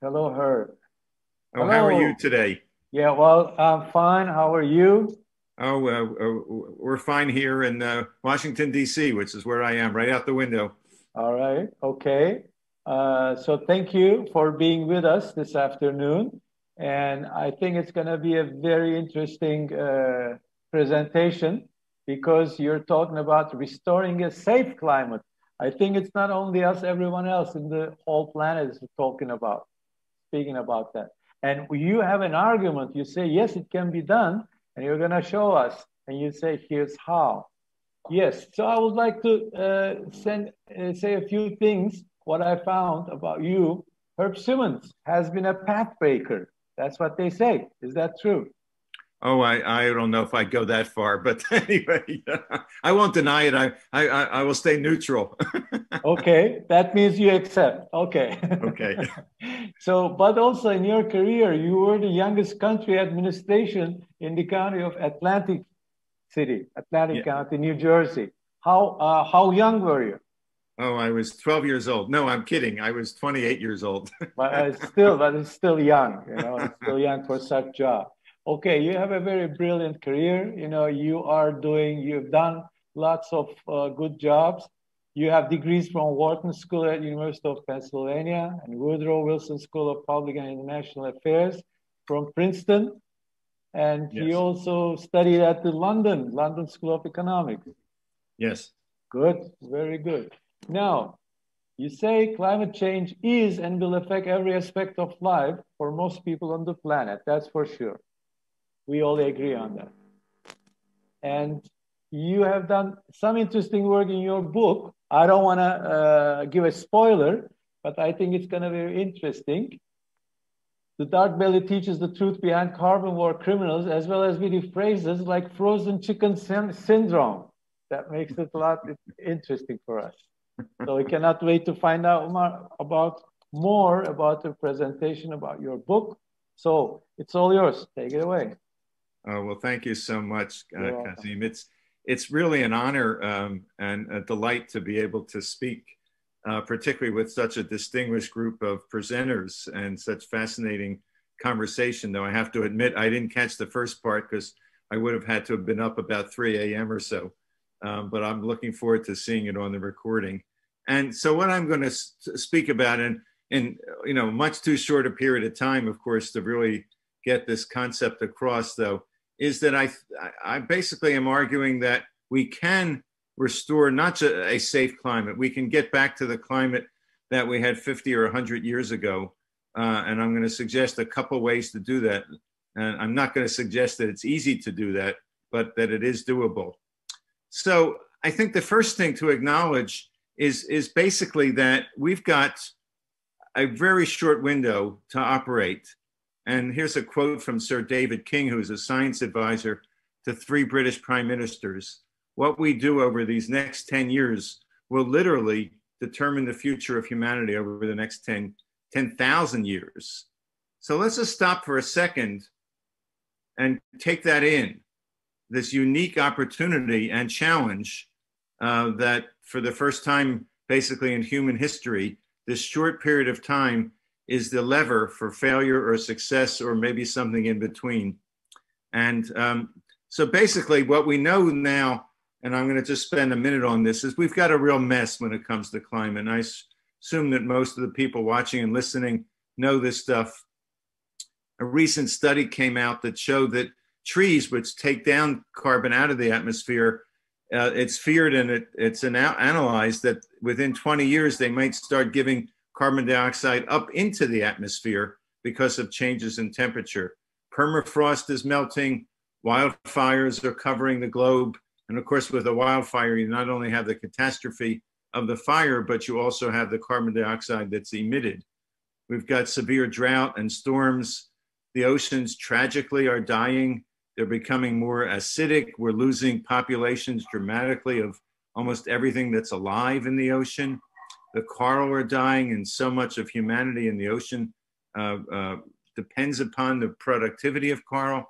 Hello, Herb. Oh, how are you Hello. today? Yeah, well, I'm fine. How are you? Oh, we're fine here in Washington, D.C., which is where I am, right out the window. All right. Okay. So thank you for being with us this afternoon. And I think it's going to be a very interesting presentation because you're talking about restoring a safe climate. I think it's not only us, everyone else in the whole planet is speaking about that. And you have an argument. You say, yes, it can be done. And you're going to show us. And you say, here's how. Yes. So I would like to say a few things. What I found about you, Herb Simmons has been a pathbreaker. That's what they say. Is that true? Oh, I don't know if I go that far, but anyway, I won't deny it. I will stay neutral. Okay, that means you accept. Okay. Okay. So, but also in your career, you were the youngest country administration in the county of Atlantic Yeah. County, New Jersey. How young were you? Oh, I was 12 years old. No, I'm kidding. I was 28 years old. But it's still young. It's still young for such job. Okay, you have a very brilliant career. You've done lots of good jobs. You have degrees from Wharton School at University of Pennsylvania and Woodrow Wilson School of Public and International Affairs from Princeton. And you Yes. also studied at the London School of Economics. Yes. Good, very good. Now, you say climate change is and will affect every aspect of life for most people on the planet. That's for sure. We all agree on that. And you have done some interesting work in your book. I don't want to give a spoiler, but I think it's going to be very interesting. The dark belly teaches the truth behind carbon war criminals, as well as with phrases like frozen chicken syndrome. That makes it a lot interesting for us. So we cannot wait to find out more about the presentation about your book. So it's all yours. Take it away. Oh, well, thank you so much, You're welcome. Kazim. It's really an honor and a delight to be able to speak, particularly with such a distinguished group of presenters and such fascinating conversation. Though I have to admit, I didn't catch the first part because I would have had to have been up about 3 a.m. or so. But I'm looking forward to seeing it on the recording. And so, what I'm going to speak about in much too short a period of time, of course, to really get this concept across, though, is that I basically am arguing that we can restore not just a safe climate, we can get back to the climate that we had 50 or 100 years ago. And I'm going to suggest a couple ways to do that. And I'm not going to suggest that it's easy to do that, but that it is doable. So I think the first thing to acknowledge is basically that we've got a very short window to operate. And here's a quote from Sir David King, who's a science advisor to 3 British prime ministers. What we do over these next 10 years will literally determine the future of humanity over the next 10,000 years. So let's just stop for a second and take that in, this unique opportunity and challenge that for the first time, basically in human history, this short period of time is the lever for failure or success or maybe something in between. And so basically what we know now, and I'm going to just spend a minute on this, is we've got a real mess when it comes to climate. And I assume that most of the people watching and listening know this stuff. A recent study came out that showed that trees, which take down carbon out of the atmosphere, it's feared and it's analyzed that within 20 years, they might start giving carbon dioxide up into the atmosphere because of changes in temperature. Permafrost is melting, wildfires are covering the globe. And of course, with a wildfire, you not only have the catastrophe of the fire, but you also have the carbon dioxide that's emitted. We've got severe drought and storms. The oceans tragically are dying. They're becoming more acidic. We're losing populations dramatically of almost everything that's alive in the ocean. The coral are dying, and so much of humanity in the ocean depends upon the productivity of coral.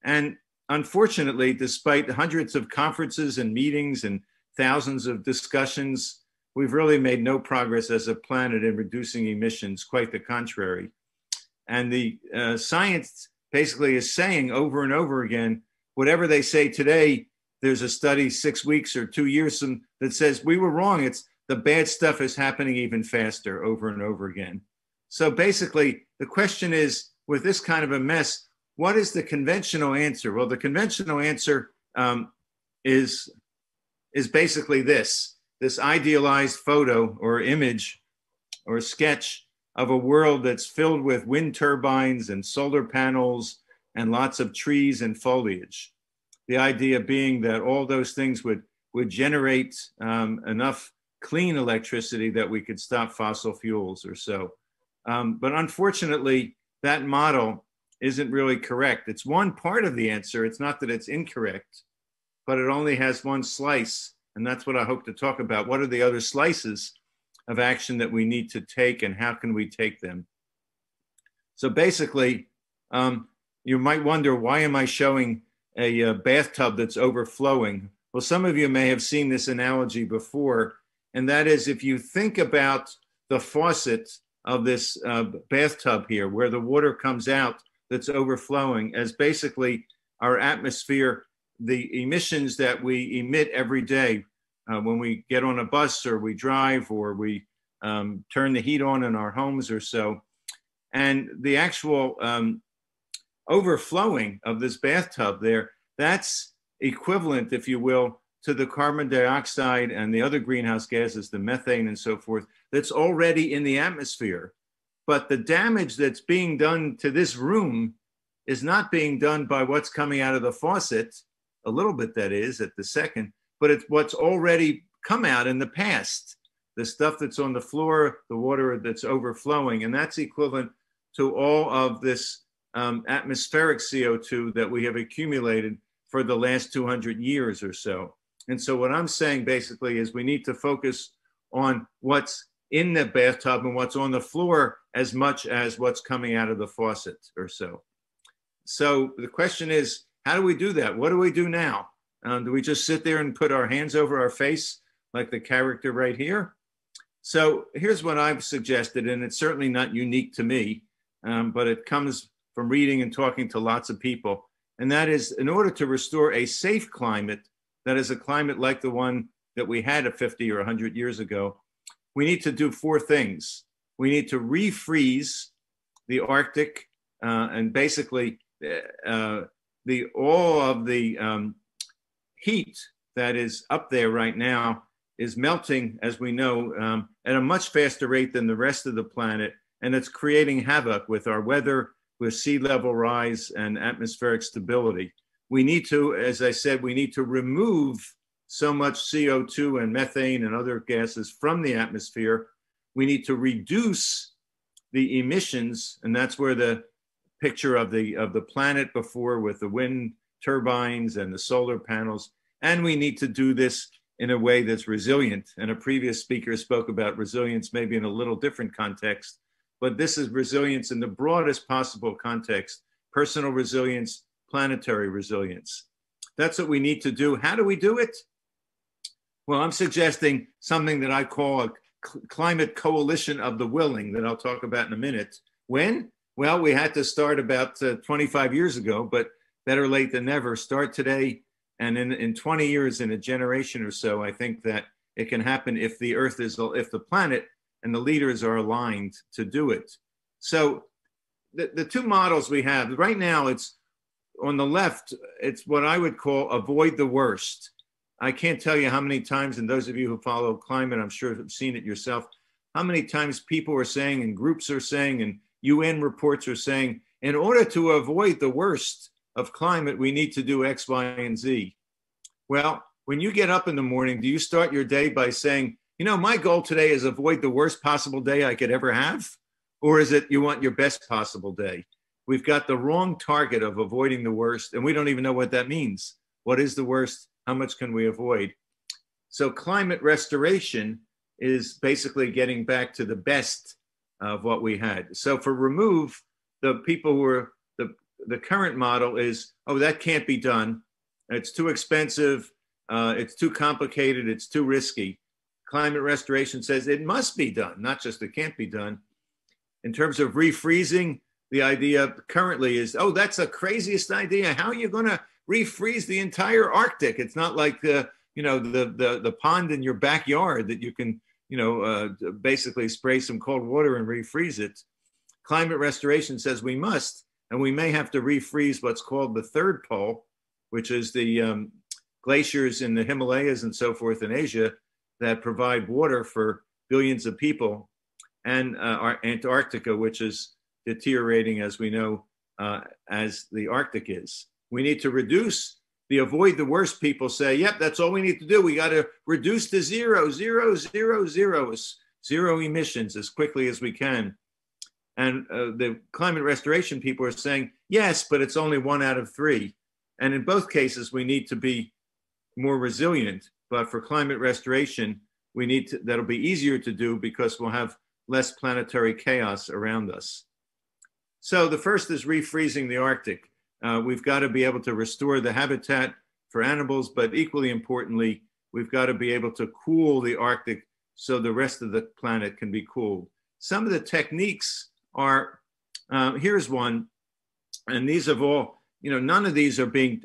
And unfortunately, despite hundreds of conferences and meetings and thousands of discussions, we've really made no progress as a planet in reducing emissions, quite the contrary. And the science basically is saying over and over again, whatever they say today, there's a study 6 weeks or 2 years that says we were wrong. It's the bad stuff is happening even faster over and over again. So basically, the question is, with this kind of a mess, what is the conventional answer? Well, the conventional answer is basically this idealized photo or image or sketch of a world that's filled with wind turbines and solar panels and lots of trees and foliage. The idea being that all those things would generate enough clean electricity that we could stop fossil fuels or so. But unfortunately, that model isn't really correct. It's one part of the answer. It's not that it's incorrect, but it only has one slice. And that's what I hope to talk about. What are the other slices of action that we need to take, and how can we take them? So basically, you might wonder, why am I showing a bathtub that's overflowing? Well, some of you may have seen this analogy before, and that is, if you think about the faucet of this bathtub here, where the water comes out that's overflowing, as basically our atmosphere, the emissions that we emit every day when we get on a bus or we drive or we turn the heat on in our homes or so. And the actual overflowing of this bathtub there, that's equivalent, if you will, to the carbon dioxide and the other greenhouse gases, the methane and so forth, that's already in the atmosphere. But the damage that's being done to this room is not being done by what's coming out of the faucet, a little bit that is at the second, but it's what's already come out in the past, the stuff that's on the floor, the water that's overflowing, and that's equivalent to all of this atmospheric CO2 that we have accumulated for the last 200 years or so. And so what I'm saying basically is we need to focus on what's in the bathtub and what's on the floor as much as what's coming out of the faucet or so. So the question is, how do we do that? What do we do now? Do we just sit there and put our hands over our face like the character right here? So here's what I've suggested, and it's certainly not unique to me, but it comes from reading and talking to lots of people. And that is, in order to restore a safe climate, that is a climate like the one that we had 50 or 100 years ago, we need to do 4 things. We need to refreeze the Arctic, and basically all of the heat that is up there right now is melting, as we know, at a much faster rate than the rest of the planet. And it's creating havoc with our weather, with sea level rise and atmospheric stability. We need to, as I said, we need to remove so much CO2 and methane and other gases from the atmosphere. We need to reduce the emissions, and that's where the picture of the planet before, with the wind turbines and the solar panels. And we need to do this in a way that's resilient. And a previous speaker spoke about resilience maybe in a little different context, but this is resilience in the broadest possible context: personal resilience, planetary resilience. That's what we need to do. How do we do it? Well, I'm suggesting something that I call a climate coalition of the willing, that I'll talk about in a minute. When? Well, we had to start about 25 years ago, but better late than never. Start today, and in 20 years, in a generation or so, I think that it can happen if the Earth is, if the planet and the leaders are aligned to do it. So the 2 models we have right now, it's on the left, it's what I would call avoid the worst. I can't tell you how many times, and those of you who follow climate, I'm sure have seen it yourself, how many times people are saying, and groups are saying, and UN reports are saying, in order to avoid the worst of climate, we need to do X, Y, and Z. Well, when you get up in the morning, do you start your day by saying, you know, my goal today is avoid the worst possible day I could ever have? Or is it you want your best possible day? We've got the wrong target of avoiding the worst, and we don't even know what that means. What is the worst? How much can we avoid? So climate restoration is basically getting back to the best of what we had. So for remove, the people who are, the current model is, oh, that can't be done. It's too expensive. It's too complicated. It's too risky. climate restoration says it must be done, not just it can't be done. In terms of refreezing, the idea currently is, oh, that's the craziest idea. How are you going to refreeze the entire Arctic? It's not like the pond in your backyard that you can basically spray some cold water and refreeze it. Climate restoration says we must, and we may have to refreeze what's called the third pole, which is the glaciers in the Himalayas and so forth in Asia that provide water for billions of people, and Antarctica, which is deteriorating, as we know, as the Arctic is. We need to reduce avoid the worst. People say, yep, that's all we need to do. We got to reduce to zero emissions as quickly as we can. And the climate restoration people are saying, yes, but it's only 1 out of 3. And in both cases, we need to be more resilient. But for climate restoration, we need to, that'll be easier to do because we'll have less planetary chaos around us. So the first is refreezing the Arctic. We've got to be able to restore the habitat for animals, but equally importantly, we've got to be able to cool the Arctic so the rest of the planet can be cooled. Some of the techniques are, here's one, and these have all, none of these are being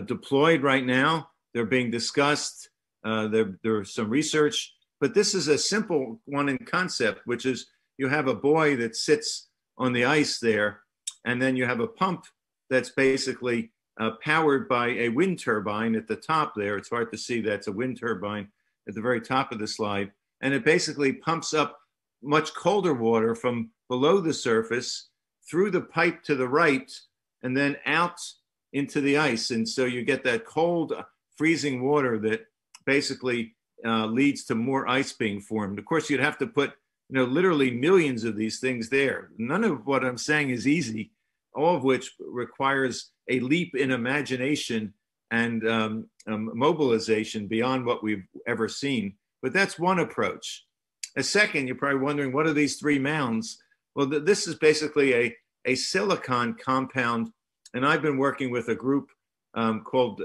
deployed right now. They're being discussed. There's some research, but this is a simple one in concept, which is you have a buoy that sits on the ice there, and then you have a pump that's basically powered by a wind turbine at the top there. It's hard to see, that's a wind turbine at the very top of the slide. And it basically pumps up much colder water from below the surface through the pipe to the right and then out into the ice. And so you get that cold, freezing water that basically leads to more ice being formed. Of course, you'd have to put literally millions of these things there. None of what I'm saying is easy, all of which requires a leap in imagination and mobilization beyond what we've ever seen. But that's one approach. A second, you're probably wondering, what are these 3 mounds? Well, this is basically a silicon compound, and I've been working with a group called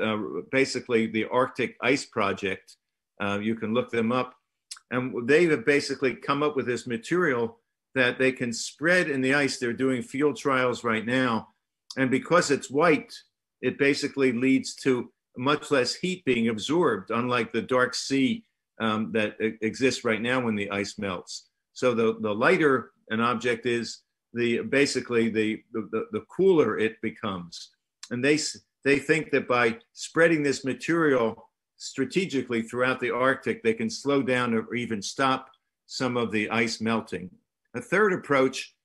basically the Arctic Ice Project. You can look them up. And they have basically come up with this material that they can spread in the ice. They're doing field trials right now. And because it's white, it basically leads to much less heat being absorbed, unlike the dark sea that exists right now when the ice melts. So the lighter an object is, basically the cooler it becomes. And they think that by spreading this material strategically throughout the Arctic, they can slow down or even stop some of the ice melting. A third approach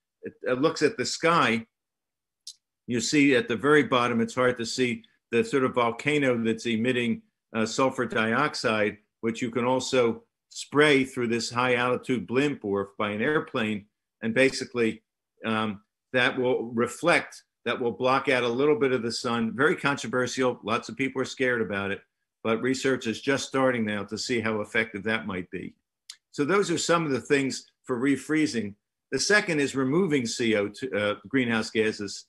looks at the sky. You see at the very bottom, it's hard to see the sort of volcano that's emitting sulfur dioxide, which you can also spray through this high altitude blimp or by an airplane. And basically that will reflect, that will block out a little bit of the sun. Very controversial. Lots of people are scared about it. But research is just starting now to see how effective that might be. So those are some of the things for refreezing. The second is removing CO2, greenhouse gases,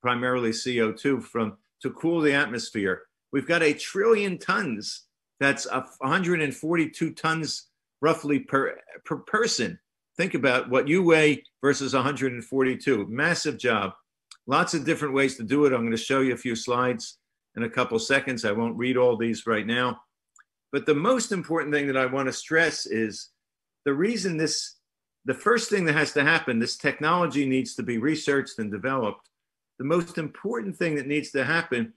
primarily CO2, to cool the atmosphere. We've got 1 trillion tons. That's 142 tons roughly per person. Think about what you weigh versus 142. Massive job. Lots of different ways to do it. I'm going to show you a few slides in a couple seconds. I won't read all these right now. But the most important thing that I want to stress is the reason the first thing that has to happen, this technology needs to be researched and developed. The most important thing that needs to happen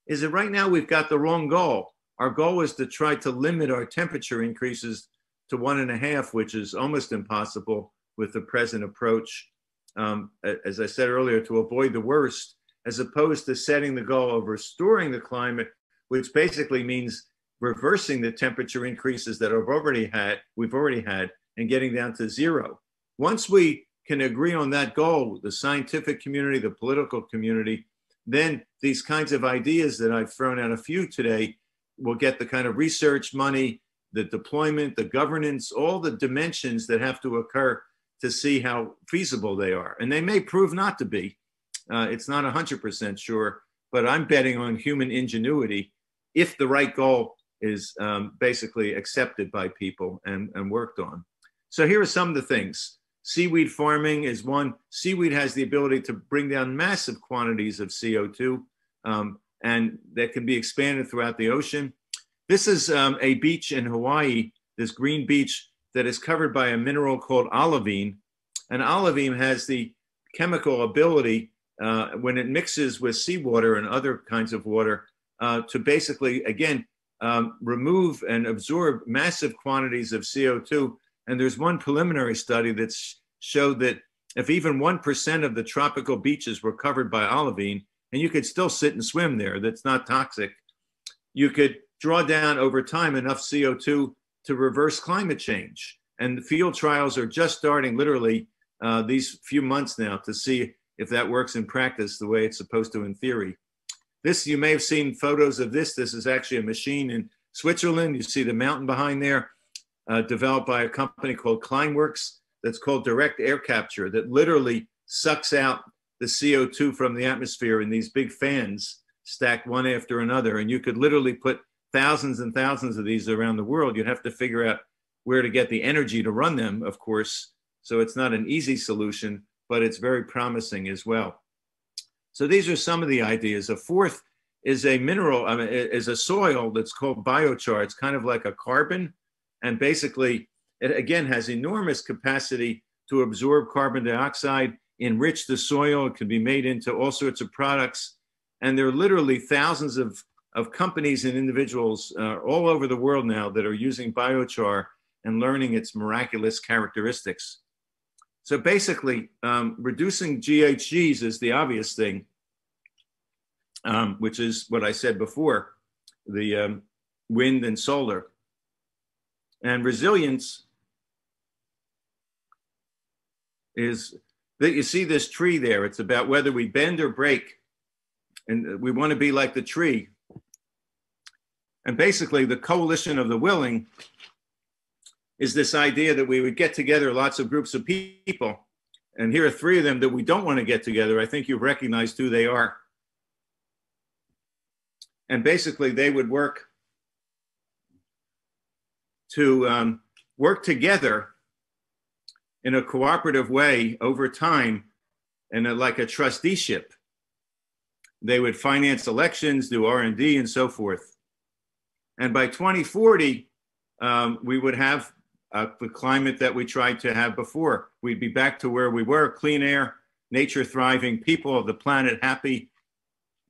is that right now we've got the wrong goal. Our goal is to try to limit our temperature increases to 1.5, which is almost impossible with the present approach. As I said earlier, to avoid the worst, as opposed to setting the goal of restoring the climate, which basically means reversing the temperature increases that we've already had, and getting down to 0. Once we can agree on that goal, the scientific community, the political community, then these kinds of ideas that I've thrown out a few today will get the kind of research money, the deployment, the governance, all the dimensions that have to occur to see how feasible they are. And they may prove not to be. It's not 100% sure, but I'm betting on human ingenuity if the right goal is basically accepted by people and worked on. So here are some of the things. Seaweed farming is one. Seaweed has the ability to bring down massive quantities of CO2, and that can be expanded throughout the ocean. This is a beach in Hawaii, this green beach that is covered by a mineral called olivine. And olivine has the chemical ability, when it mixes with seawater and other kinds of water, to basically, again, remove and absorb massive quantities of CO2. And there's one preliminary study that showed that if even 1% of the tropical beaches were covered by olivine, and you could still sit and swim there, that's not toxic, you could draw down over time enough CO2 to reverse climate change. And the field trials are just starting literally these few months now to see if that works in practice the way it's supposed to in theory. This, you may have seen photos of this. This is actually a machine in Switzerland. You see the mountain behind there, developed by a company called Climeworks, that's called direct air capture, that literally sucks out the CO2 from the atmosphere in these big fans stacked one after another. And you could literally put thousands and thousands of these around the world. You'd have to figure out where to get the energy to run them, of course. So it's not an easy solution, but it's very promising as well. So these are some of the ideas. A fourth is a mineral, is a soil that's called biochar. It's kind of like a carbon. And basically, it again has enormous capacity to absorb carbon dioxide, enrich the soil. It can be made into all sorts of products. And there are literally thousands of companies and individuals all over the world now that are using biochar and learning its miraculous characteristics. So basically, reducing GHGs is the obvious thing, which is what I said before, the wind and solar. And resilience is that you see this tree there. It's about whether we bend or break. And we want to be like the tree. And basically, the coalition of the willing is this idea that we would get together lots of groups of people. And here are three of them that we don't want to get together. I think you've recognized who they are. And basically, they would work to work together in a cooperative way over time, and like a trusteeship. They would finance elections, do R&D, and so forth. And by 2040, we would have the climate that we tried to have before. We'd be back to where we were: clean air, nature thriving, people of the planet happy.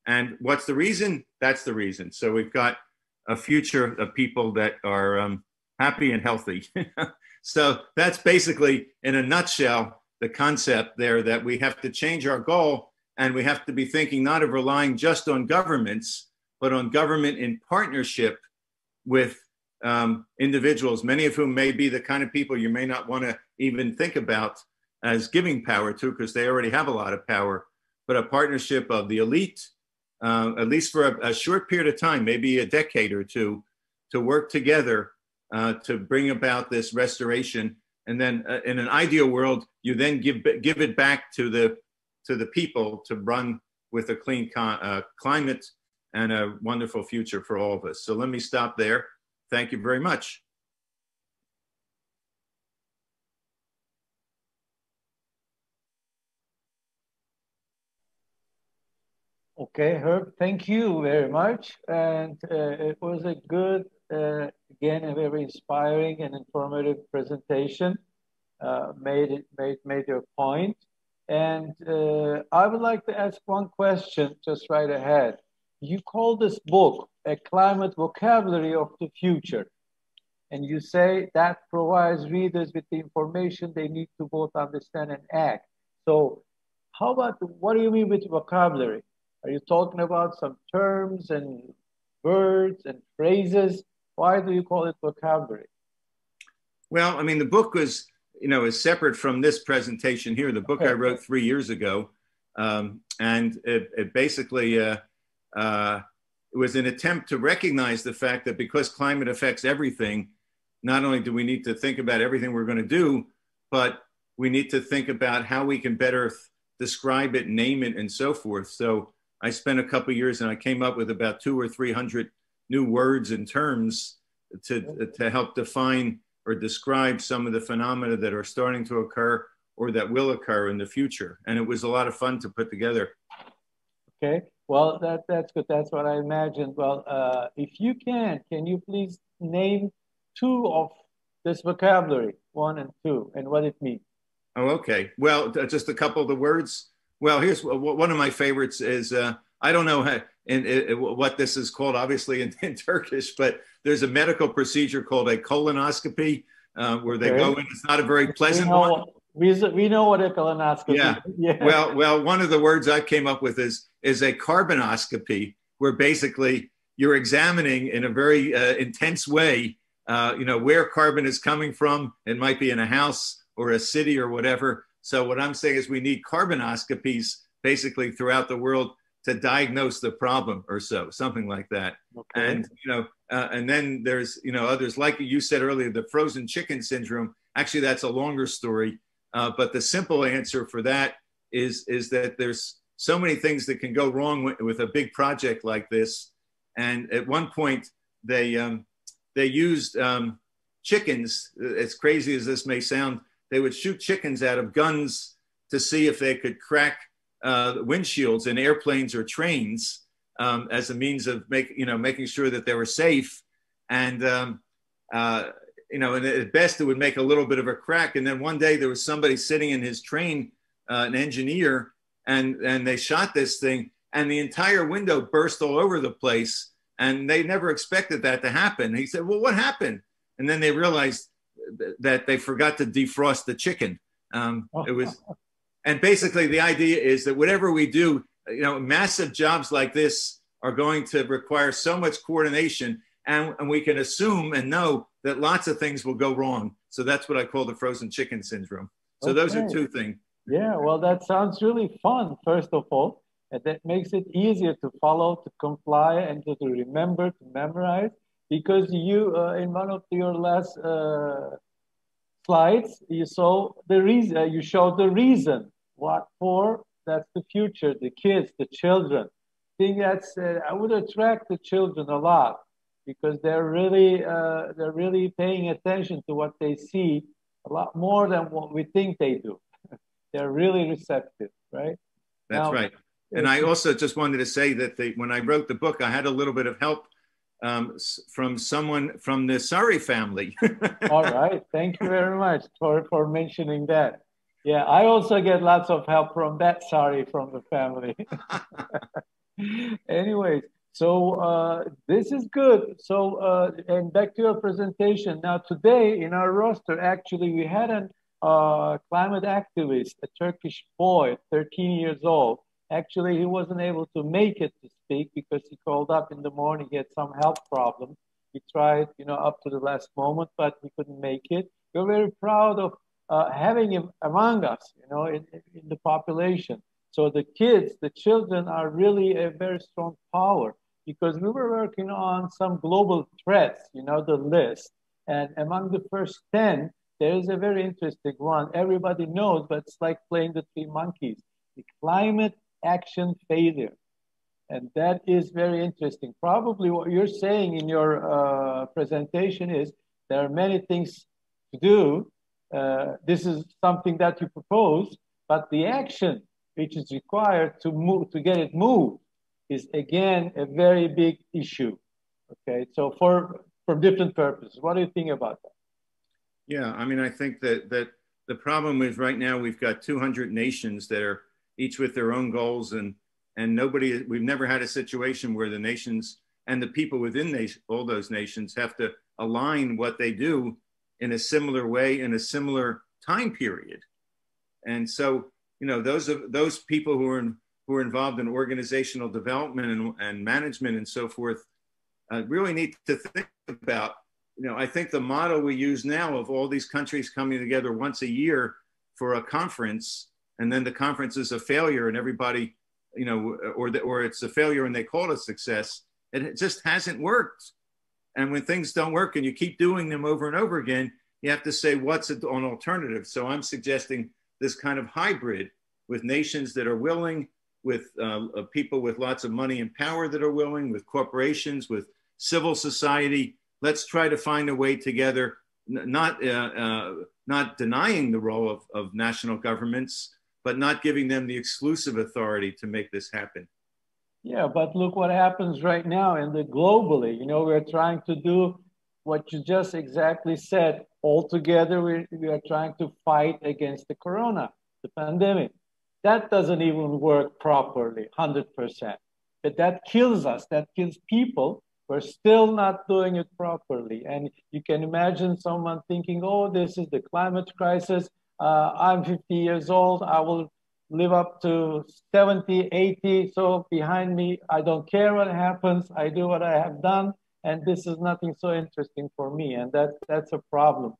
And what's the reason? That's the reason. So we've got a future of people that are happy and healthy. So that's basically, in a nutshell, the concept there, that we have to change our goal, and we have to be thinking not of relying just on governments, but on government in partnership with individuals, many of whom may be the kind of people you may not want to even think about as giving power to, because they already have a lot of power, but a partnership of the elite, at least for a short period of time, maybe a decade or two, to work together to bring about this restoration. And then in an ideal world, you then give it back to the people to run with a clean climate and a wonderful future for all of us. So let me stop there. Thank you very much. Okay, Herb, thank you very much. And it was a good, again, a very inspiring and informative presentation. Made your point. And I would like to ask one question just right ahead. You call this book A Climate Vocabulary of the Future. And you say that provides readers with the information they need to both understand and act. So how about, what do you mean with vocabulary? Are you talking about some terms and words and phrases? Why do you call it vocabulary? Well, I mean, the book was, is separate from this presentation here. The book I wrote 3 years ago, and it basically it was an attempt to recognize the fact that because climate affects everything, not only do we need to think about everything we're going to do, but we need to think about how we can better describe it, name it, and so forth. So I spent a couple of years and I came up with about 200 or 300 new words and terms to help define or describe some of the phenomena that are starting to occur or that will occur in the future. And it was a lot of fun to put together. Okay, well, that's good. That's what I imagined. Well, if you can you please name two of this vocabulary, one and two, and what it means? Oh, okay. Well, just a couple of the words. Well, here's one of my favorites is, I don't know what this is called, obviously in Turkish, but there's a medical procedure called a colonoscopy where they go in. It's not a very pleasant one. We know what a colonoscopy is. Yeah. Well, one of the words I came up with is a carbonoscopy, where basically you're examining in a very intense way, where carbon is coming from. It might be in a house or a city or whatever. So what I'm saying is we need carbonoscopies basically throughout the world to diagnose the problem or something like that. Okay. And then there's, others, like you said earlier, the frozen chicken syndrome. Actually, that's a longer story. But the simple answer for that is that there's so many things that can go wrong with a big project like this. And at one point, they used chickens, as crazy as this may sound. They would shoot chickens out of guns to see if they could crack windshields in airplanes or trains as a means of making sure that they were safe. And and at best it would make a little bit of a crack. And then one day there was somebody sitting in his train, an engineer, and they shot this thing, and the entire window burst all over the place. And they never expected that to happen. He said, "Well, what happened?" And then they realized that they forgot to defrost the chicken. It was, and basically the idea is that whatever we do, massive jobs like this are going to require so much coordination, and we can assume and know that lots of things will go wrong. So that's what I call the frozen chicken syndrome. So those are two things. Yeah, well, that sounds really fun, first of all. And that makes it easier to follow, to comply, and to remember, to memorize. Because you, in one of your last slides, you showed the reason. What for? That's the future, the kids, the children. I think that's, I would attract the children a lot, because they're really paying attention to what they see a lot more than what we think they do. They're really receptive, right? That's right. And I also just wanted to say that when I wrote the book, I had a little bit of help from someone from the Sari family. All right. Thank you very much for mentioning that. Yeah, I also get lots of help from that Sari from the family. Anyways, so this is good. So, and back to your presentation. Now, today in our roster, actually, we had a climate activist, a Turkish boy, 13 years old. Actually, he wasn't able to make it to speak because he called up in the morning. He had some health problems. He tried, up to the last moment, but he couldn't make it. We're very proud of having him among us, in the population. So the kids, the children are really a very strong power, because we were working on some global threats, the list. And among the first 10, there is a very interesting one. Everybody knows, but it's like playing the three monkeys. The climate action failure. And that is very interesting. Probably what you're saying in your presentation is there are many things to do. This is something that you propose, but the action which is required to get it moved is again a very big issue. Okay, so for different purposes. What do you think about that? Yeah, I mean, I think that the problem is right now we've got 200 nations that are each with their own goals, and we've never had a situation where the nations and the people within all those nations have to align what they do in a similar way in a similar time period. And so, those people who are involved in organizational development and management and so forth really need to think about, I think the model we use now of all these countries coming together once a year for a conference, and then the conference is a failure and everybody, or it's a failure and they call it a success, it just hasn't worked. And when things don't work and you keep doing them over and over again, you have to say, what's an alternative? So I'm suggesting this kind of hybrid with nations that are willing, with people with lots of money and power that are willing, with corporations, with civil society. Let's try to find a way together, not denying the role of national governments, but not giving them the exclusive authority to make this happen. Yeah, but look what happens right now in the globally. You know, we're trying to do what you just exactly said. All together, we are trying to fight against the corona, the pandemic. That doesn't even work properly, 100%. But that kills us, that kills people. We're still not doing it properly. And you can imagine someone thinking, oh, this is the climate crisis. I'm 50 years old. I will live up to 70, 80. So behind me, I don't care what happens. I do what I have done. And this is nothing so interesting for me. And that's a problem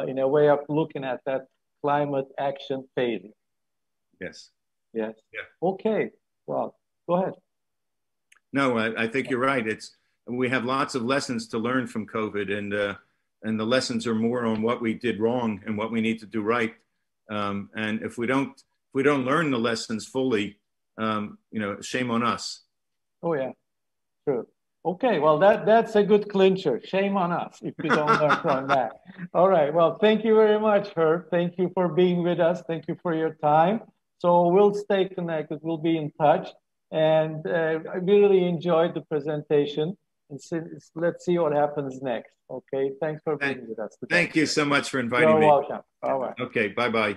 in a way of looking at that climate action failure. Yes. Yes. Yeah. Okay. Well, go ahead. No, I think you're right. We have lots of lessons to learn from COVID, and the lessons are more on what we did wrong and what we need to do right. And if we don't learn the lessons fully, shame on us. Oh yeah, true. Okay, well that's a good clincher. Shame on us if we don't learn from that. All right. Well, thank you very much, Herb. Thank you for being with us. Thank you for your time. So we'll stay connected. We'll be in touch. And I really enjoyed the presentation. And let's see what happens next. Okay. Thanks for being with us today. Thank you so much for inviting me. You're welcome. All right. Okay. Bye-bye.